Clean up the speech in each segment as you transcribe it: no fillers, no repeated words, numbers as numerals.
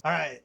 All right.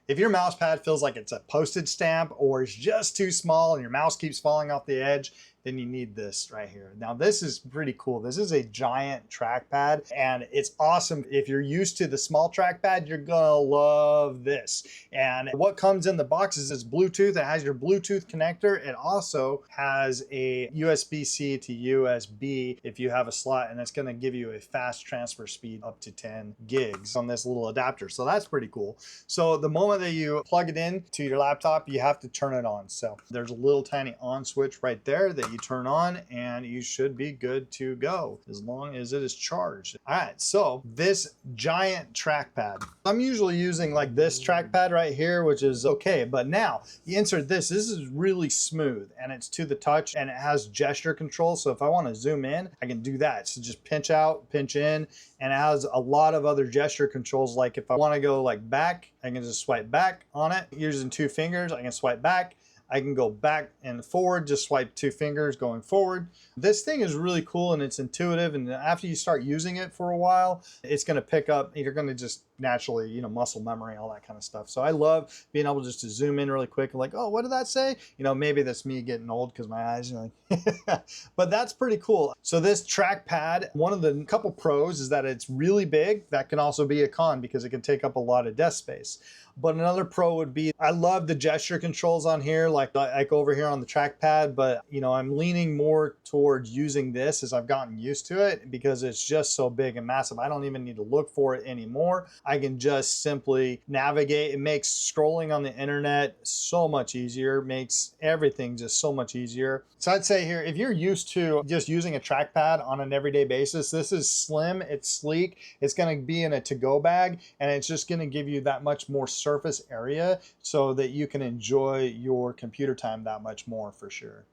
If your mouse pad feels like it's a postage stamp or it's just too small and your mouse keeps falling off the edge, then you need this right here. Now this is pretty cool. This is a giant trackpad and it's awesome. If you're used to the small trackpad, you're gonna love this. And what comes in the box is Bluetooth. It has your Bluetooth connector. It also has a USB-C to USB if you have a slot, and it's gonna give you a fast transfer speed up to 10 gigs on this little adapter. So that's pretty cool. So the moment that you plug it in to your laptop, you have to turn it on. So there's a little tiny on switch right there that you turn on and you should be good to go as long as it is charged. All right, so this giant trackpad, I'm usually using like this trackpad right here, which is okay, but now you insert this is really smooth and it's to the touch and it has gesture control. So if I want to zoom in, I can do that. So just pinch out, pinch in, and it has a lot of other gesture controls. Like if I want to go like back, I can just swipe back on it using 2 fingers. I can swipe back. I can go back and forward, just swipe 2 fingers going forward. This thing is really cool and it's intuitive. And after you start using it for a while, it's going to pick up, you're going to just naturally, you know, muscle memory, all that kind of stuff. So I love being able just to zoom in really quick and like, oh, what did that say? You know, maybe that's me getting old because my eyes are like, but that's pretty cool. So this trackpad, one of the couple pros is that it's really big. That can also be a con because it can take up a lot of desk space. But another pro would be, I love the gesture controls on here, like over here on the trackpad, but you know, I'm leaning more towards using this as I've gotten used to it because it's just so big and massive. I don't even need to look for it anymore. I can just simply navigate. It makes scrolling on the internet so much easier, makes everything just so much easier. So I'd say here, if you're used to just using a trackpad on an everyday basis, this is slim, it's sleek, it's gonna be in a to-go bag, and it's just gonna give you that much more surface area so that you can enjoy your computer time that much more for sure.